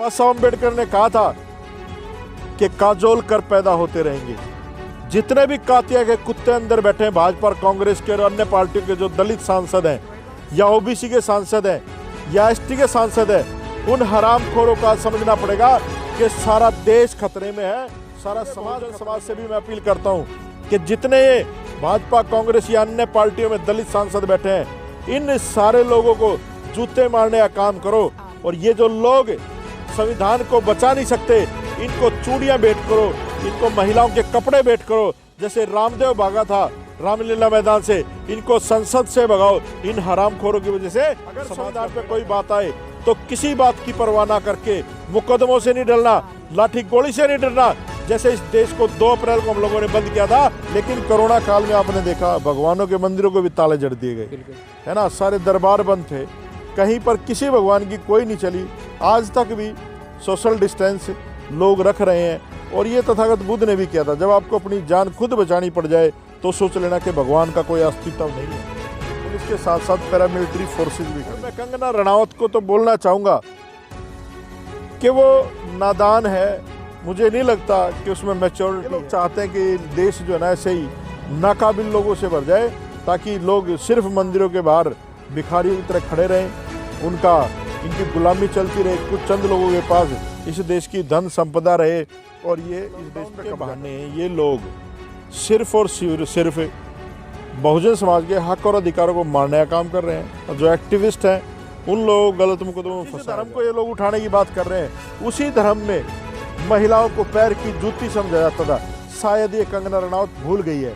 बाबा साहब अम्बेडकर ने कहा था कि काजोल कर पैदा होते रहेंगे। जितने भी कातिया के कुत्ते अंदर बैठे हैं, भाजपा और कांग्रेस के और अन्य पार्टियों के जो दलित सांसद हैं या ओबीसी के सांसद हैं या एसटी के सांसद हैं, उन हरामखोरों का समझना पड़ेगा कि सारा देश खतरे में है, सारा समाज से भी मैं अपील करता हूँ कि जितने ये भाजपा कांग्रेस या अन्य पार्टियों में दलित सांसद बैठे हैं, इन सारे लोगों को जूते मारने का काम करो। और ये जो लोग संविधान को बचा नहीं सकते, इनको चूड़ियां भेंट करो, इनको महिलाओं के कपड़े भेंट करो। जैसे रामदेव भागा था रामलीला मैदान से, इनको संसद से भगाओ। इन हरामखोरों की वजह से अगर संविधान पे कोई बात आए तो किसी बात की परवाह ना करके मुकदमों से नहीं डरना, लाठी गोली से नहीं डरना। जैसे इस देश को 2 अप्रैल को हम लोगों ने बंद किया था, लेकिन कोरोना काल में आपने देखा भगवानों के मंदिरों को भी ताले जड़ दिए गए, है ना। सारे दरबार बंद थे, कहीं पर किसी भगवान की कोई नहीं चली। आज तक भी सोशल डिस्टेंस लोग रख रहे हैं। और ये तथागत बुद्ध ने भी किया था, जब आपको अपनी जान खुद बचानी पड़ जाए तो सोच लेना कि भगवान का कोई अस्तित्व नहीं है। पुलिस के साथ साथ पैरामिलिट्री फोर्सेज भी खड़ी। मैं कंगना रनावत को तो बोलना चाहूँगा कि वो नादान है, मुझे नहीं लगता कि उसमें मैच्योरिटी। लोग चाहते हैं कि देश जो है ना ऐसे ही नाकाबिल लोगों से भर जाए, ताकि लोग सिर्फ मंदिरों के बाहर भिखारियों की तरह खड़े रहें, इनकी गुलामी चलती रहे, कुछ चंद लोगों के पास इस देश की धन संपदा रहे। और ये इस देश के बहाने ये लोग सिर्फ और सिर्फ बहुजन समाज के हक और अधिकारों को मारने का काम कर रहे हैं। और जो एक्टिविस्ट हैं उन लोगों को गलत मुकदमों में फंसा। धर्म को ये लोग उठाने की बात कर रहे हैं, उसी धर्म में महिलाओं को पैर की जूती समझा जाता था। शायद ये कंगना रनावत भूल गई है।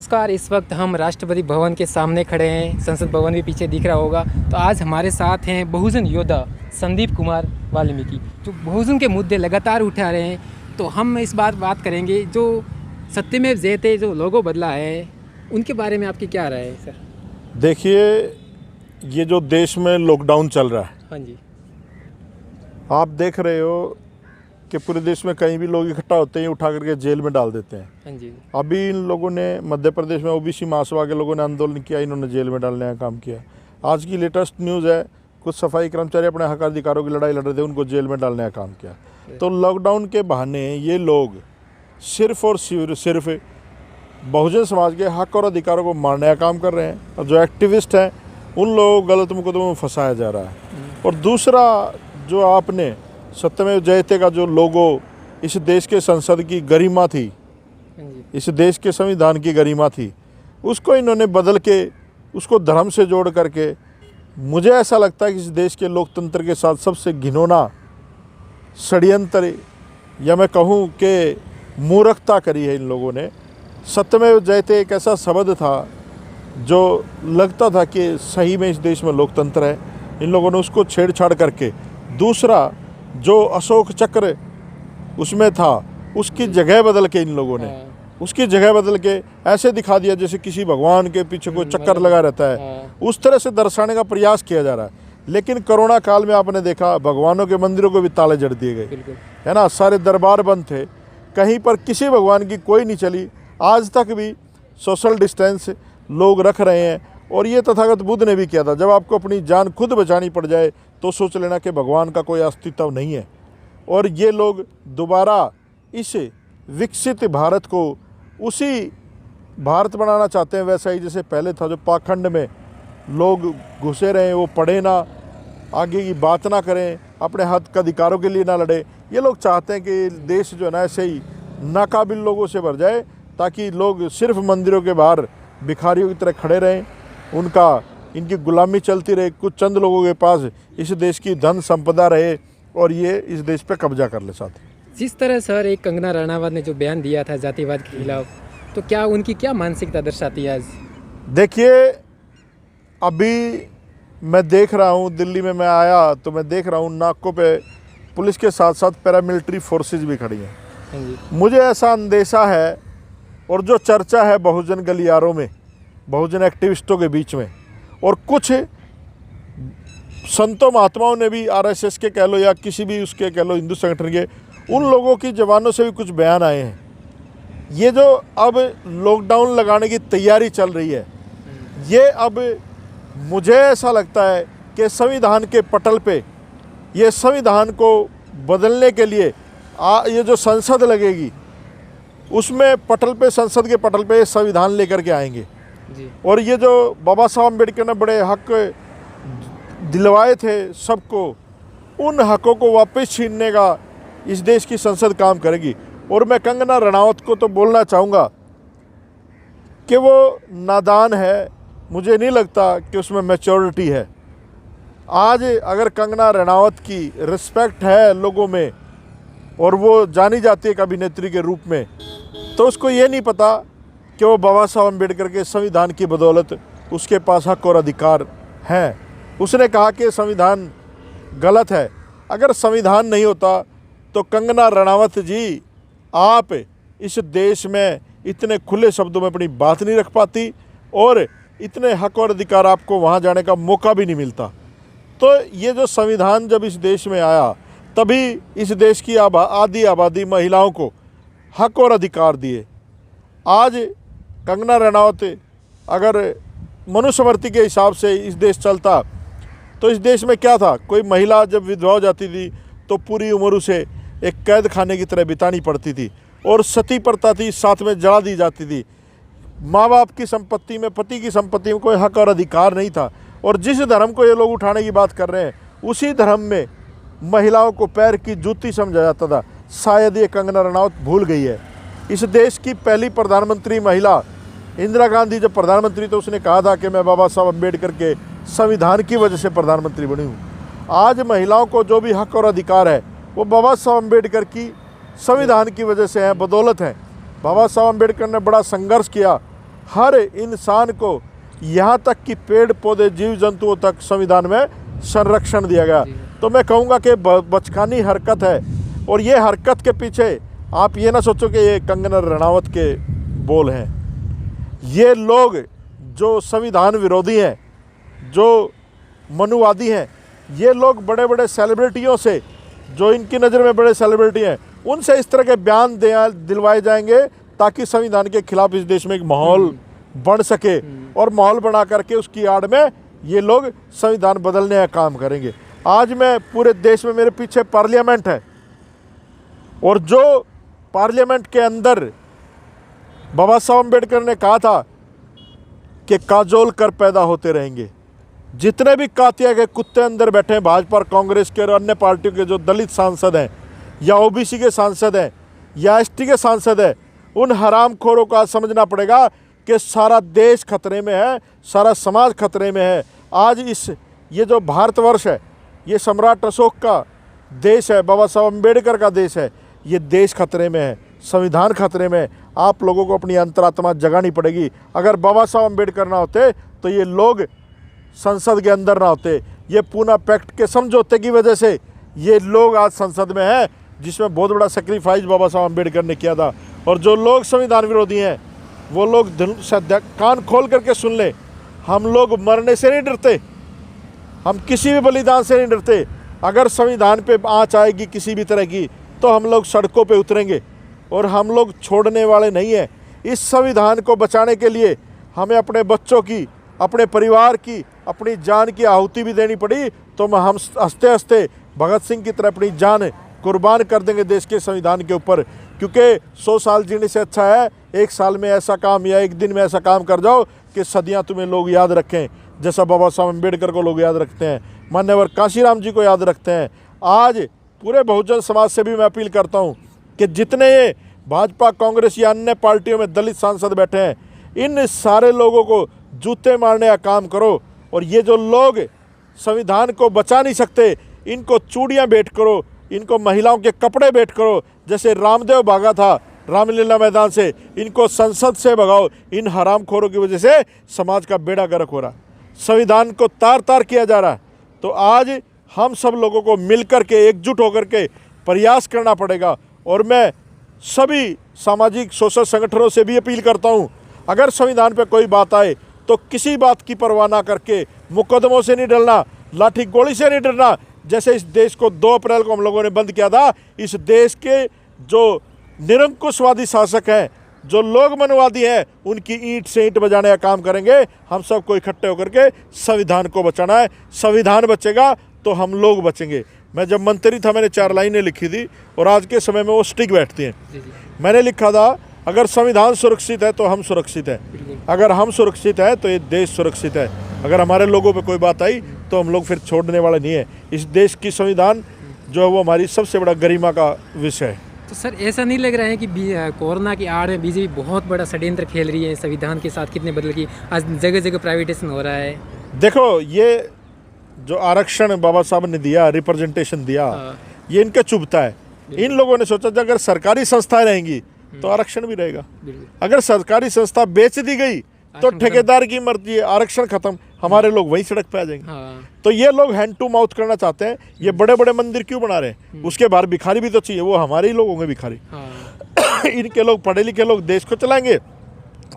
नमस्कार, इस वक्त हम राष्ट्रपति भवन के सामने खड़े हैं, संसद भवन भी पीछे दिख रहा होगा। तो आज हमारे साथ हैं बहुजन योद्धा संदीप कुमार वाल्मीकि, जो बहुजन के मुद्दे लगातार उठा रहे हैं। तो हम इस बात करेंगे, जो सत्यमेव जयते जो लोगो बदला है, उनके बारे में आपकी क्या राय है सर? देखिए, ये जो देश में लॉकडाउन चल रहा है, हाँ जी, आप देख रहे हो कि पूरे देश में कहीं भी लोग इकट्ठा होते हैं उठा करके जेल में डाल देते हैं। हाँ जी। अभी इन लोगों ने मध्य प्रदेश में ओबीसी महासभा के लोगों ने आंदोलन किया, इन्होंने जेल में डालने का काम किया। आज की लेटेस्ट न्यूज़ है, कुछ सफाई कर्मचारी अपने हक अधिकारों की लड़ाई लड़ रहे थे, उनको जेल में डालने का काम किया। तो लॉकडाउन के बहाने ये लोग सिर्फ और सिर्फ बहुजन समाज के हक और अधिकारों को मारने का काम कर रहे हैं। और जो एक्टिविस्ट हैं उन लोगों को गलत मुकदमों में फंसाया जा रहा है। और दूसरा, जो आपने सत्यमेव जयते का जो लोगो इस देश के संसद की गरिमा थी, इस देश के संविधान की गरिमा थी, उसको इन्होंने बदल के उसको धर्म से जोड़ करके, मुझे ऐसा लगता है कि इस देश के लोकतंत्र के साथ सबसे घिनौना षड्यंत्र, या मैं कहूँ कि मूर्खता करी है इन लोगों ने। सत्यमेव जयते एक ऐसा शब्द था जो लगता था कि सही में इस देश में लोकतंत्र है, इन लोगों ने उसको छेड़छाड़ करके, दूसरा जो अशोक चक्र उसमें था उसकी जगह बदल के इन लोगों ने उसकी जगह बदल के ऐसे दिखा दिया जैसे किसी भगवान के पीछे कोई चक्कर लगा रहता है, उस तरह से दर्शाने का प्रयास किया जा रहा है। लेकिन कोरोना काल में आपने देखा भगवानों के मंदिरों को भी ताले जड़ दिए गए, है ना। सारे दरबार बंद थे, कहीं पर किसी भगवान की कोई नहीं चली। आज तक भी सोशल डिस्टेंस लोग रख रहे हैं। और ये तथागत बुद्ध ने भी किया था, जब आपको अपनी जान खुद बचानी पड़ जाए तो सोच लेना कि भगवान का कोई अस्तित्व नहीं है। और ये लोग दोबारा इस विकसित भारत को उसी भारत बनाना चाहते हैं, वैसा ही जैसे पहले था, जो पाखंड में लोग घुसे रहे, वो पढ़े ना, आगे की बात ना करें, अपने हक अधिकारों के लिए ना लड़े। ये लोग चाहते हैं कि देश जो है ना ऐसे ही नाकाबिल लोगों से भर जाए, ताकि लोग सिर्फ मंदिरों के बाहर भिखारियों की तरह खड़े रहें, इनकी गुलामी चलती रहे, कुछ चंद लोगों के पास इस देश की धन संपदा रहे और ये इस देश पे कब्जा कर ले। साथ जिस तरह सर एक कंगना रनावत ने जो बयान दिया था जातिवाद के खिलाफ, तो क्या उनकी क्या मानसिकता दर्शाती है आज? देखिए, अभी मैं देख रहा हूँ, दिल्ली में मैं आया तो मैं देख रहा हूँ नाकों पे पुलिस के साथ साथ पैरामिलिट्री फोर्सेज भी खड़ी हैं। मुझे ऐसा अंदेशा है, और जो चर्चा है बहुजन गलियारों में, बहुजन एक्टिविस्टों के बीच में, और कुछ संतों महात्माओं ने भी, आरएसएस के कह लो या किसी भी उसके कह लो हिंदू संगठन के, उन लोगों की जवानों से भी कुछ बयान आए हैं। ये जो अब लॉकडाउन लगाने की तैयारी चल रही है, ये अब मुझे ऐसा लगता है कि संविधान के पटल पे, ये संविधान को बदलने के लिए ये जो संसद लगेगी उसमें पटल पे, संसद के पटल पे संविधान लेकर के आएंगे जी। और ये जो बाबा साहब अम्बेडकर ने बड़े हक दिलवाए थे सबको, उन हकों को वापस छीनने का इस देश की संसद काम करेगी। और मैं कंगना रनावत को तो बोलना चाहूँगा कि वो नादान है, मुझे नहीं लगता कि उसमें मैच्योरिटी है। आज अगर कंगना रनावत की रिस्पेक्ट है लोगों में और वो जानी जाती है एक अभिनेत्री के रूप में, तो उसको ये नहीं पता कि वो बाबा साहब अम्बेडकर के संविधान की बदौलत उसके पास हक और अधिकार हैं। उसने कहा कि संविधान गलत है। अगर संविधान नहीं होता तो कंगना रनावत जी, आप इस देश में इतने खुले शब्दों में अपनी बात नहीं रख पाती और इतने हक और अधिकार आपको वहाँ जाने का मौका भी नहीं मिलता। तो ये जो संविधान जब इस देश में आया, तभी इस देश की आधी आबादी महिलाओं को हक और अधिकार दिए। आज कंगना रनावत अगर मनुस्मृति के हिसाब से इस देश चलता तो इस देश में क्या था, कोई महिला जब विधवा हो जाती थी तो पूरी उम्र उसे एक कैद खाने की तरह बितानी पड़ती थी और सती प्रथा थी, साथ में जला दी जाती थी। माँ बाप की संपत्ति में, पति की संपत्ति में कोई हक और अधिकार नहीं था। और जिस धर्म को ये लोग उठाने की बात कर रहे हैं, उसी धर्म में महिलाओं को पैर की जूती समझा जाता था। शायद ये कंगना रनावत भूल गई है। इस देश की पहली प्रधानमंत्री महिला इंदिरा गांधी जब प्रधानमंत्री, तो उसने कहा था कि मैं बाबा साहब अम्बेडकर के संविधान की वजह से प्रधानमंत्री बनी हूँ। आज महिलाओं को जो भी हक और अधिकार है वो बाबा साहब अम्बेडकर की संविधान की वजह से है, बदौलत है। बाबा साहब अम्बेडकर ने बड़ा संघर्ष किया, हर इंसान को, यहाँ तक कि पेड़ पौधे जीव जंतुओं तक संविधान में संरक्षण दिया गया। तो मैं कहूँगा कि बचकानी हरकत है। और ये हरकत के पीछे आप ये ना सोचो कि ये कंगना रनावत के बोल हैं। ये लोग जो संविधान विरोधी हैं, जो मनुवादी हैं, ये लोग बड़े बड़े सेलिब्रिटियों से, जो इनकी नज़र में बड़े सेलिब्रिटी हैं, उनसे इस तरह के बयान दिलवाए जाएंगे ताकि संविधान के खिलाफ इस देश में एक माहौल बन सके। और माहौल बना करके उसकी आड़ में ये लोग संविधान बदलने का काम करेंगे। आज मैं पूरे देश में, मेरे पीछे पार्लियामेंट है और जो पार्लियामेंट के अंदर बाबा साहब अम्बेडकर ने कहा था कि काजोल कर पैदा होते रहेंगे। जितने भी कातिया के कुत्ते अंदर बैठे हैं, भाजपा और कांग्रेस के और अन्य पार्टियों के जो दलित सांसद हैं या ओबीसी के सांसद हैं या एसटी के सांसद हैं, उन हरामखोरों को आज समझना पड़ेगा कि सारा देश खतरे में है, सारा समाज खतरे में है। आज ये जो भारतवर्ष है, ये सम्राट अशोक का देश है, बाबा साहब अम्बेडकर का देश है। ये देश खतरे में है, संविधान खतरे में है। आप लोगों को अपनी अंतरात्मा जगानी पड़ेगी। अगर बाबा साहब अम्बेडकर ना होते तो ये लोग संसद के अंदर ना होते। ये पूना पैक्ट के समझौते की वजह से ये लोग आज संसद में हैं, जिसमें बहुत बड़ा सेक्रीफाइस बाबा साहब अम्बेडकर ने किया था। और जो लोग संविधान विरोधी हैं, वो लोग कान खोल करके सुन ले, हम लोग मरने से नहीं डरते, हम किसी भी बलिदान से नहीं डरते। अगर संविधान पे आँच आएगी किसी भी तरह की, तो हम लोग सड़कों पे उतरेंगे और हम लोग छोड़ने वाले नहीं हैं। इस संविधान को बचाने के लिए हमें अपने बच्चों की, अपने परिवार की, अपनी जान की आहुति भी देनी पड़ी तो हम हंसते हंसते भगत सिंह की तरह अपनी जान कुर्बान कर देंगे देश के संविधान के ऊपर। क्योंकि 100 साल जीने से अच्छा है एक साल में ऐसा काम या एक दिन में ऐसा काम कर जाओ कि सदियां तुम्हें लोग याद रखें, जैसा बाबा साहब अम्बेडकर को लोग याद रखते हैं, मान्यवर काशीराम जी को याद रखते हैं। आज पूरे बहुजन समाज से भी मैं अपील करता हूँ कि जितने ये भाजपा, कांग्रेस या अन्य पार्टियों में दलित सांसद बैठे हैं, इन सारे लोगों को जूते मारने का काम करो। और ये जो लोग संविधान को बचा नहीं सकते, इनको चूड़ियाँ भेंट करो, इनको महिलाओं के कपड़े भेंट करो। जैसे रामदेव भागा था रामलीला मैदान से, इनको संसद से भगाओ। इन हरामखोरों की वजह से समाज का बेड़ा गर्क हो रहा, संविधान को तार तार किया जा रहा है। तो आज हम सब लोगों को मिलकर के, एकजुट होकर के प्रयास करना पड़ेगा। और मैं सभी सामाजिक सोशल संगठनों से भी अपील करता हूँ, अगर संविधान पे कोई बात आए तो किसी बात की परवाह ना करके मुकदमों से नहीं डरना, लाठी गोली से नहीं डरना। जैसे इस देश को 2 अप्रैल को हम लोगों ने बंद किया था, इस देश के जो निरंकुशवादी शासक हैं जो लोग मनवादी हैं उनकी ईंट से ईंट बजाने का काम करेंगे। हम सबको इकट्ठे होकर के संविधान को बचाना है। संविधान बचेगा तो हम लोग बचेंगे। मैं जब मंत्री था मैंने 4 लाइनें लिखी थी और आज के समय में वो स्टिक बैठती हैं। मैंने लिखा था अगर संविधान सुरक्षित है तो हम सुरक्षित हैं, अगर हम सुरक्षित हैं तो ये देश सुरक्षित है। अगर हमारे लोगों पे कोई बात आई तो हम लोग फिर छोड़ने वाले नहीं है। इस देश की संविधान जो है वो हमारी सबसे बड़ा गरिमा का विषय है। तो सर ऐसा नहीं लग रहा है कि कोरोना की आड़ में बीजेपी बहुत बड़ा षड्यंत्र खेल रही है? संविधान के साथ कितने बदल की आज जगह जगह प्राइवेटाइजेशन हो रहा है। देखो ये जो आरक्षण बाबा साहब ने दिया, रिप्रेजेंटेशन दिया, ये इनका चुभता है। इन लोगों ने सोचा अगर सरकारी संस्थाएं रहेंगी तो आरक्षण भी रहेगा। अगर सरकारी संस्था बेच दी गई तो ठेकेदार की मर्जी है, आरक्षण खत्म, हमारे लोग वहीं सड़क पे आ जाएंगे। तो ये लोग हैंड टू माउथ करना चाहते हैं। ये बड़े बड़े मंदिर क्यों बना रहे हैं? उसके बाहर भिखारी भी तो चाहिए, वो हमारे ही लोग होंगे भिखारी। इनके लोग पढ़े लिखे लोग देश को चलाएंगे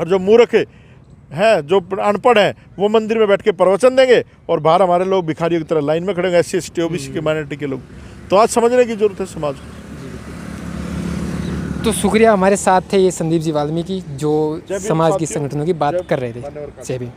और जो मूर्ख हैं, जो अनपढ़ हैं, वो मंदिर में बैठ के प्रवचन देंगे और बाहर हमारे लोग भिखारियों की तरह लाइन में खड़े होंगे, SC ST OBC के माइनॉरिटी के लोग। तो आज समझने की जरूरत है समाज को। तो शुक्रिया, हमारे साथ थे ये संदीप जी वाल्मीकि जो समाज की संगठनों की बात कर रहे थे। जय भीम।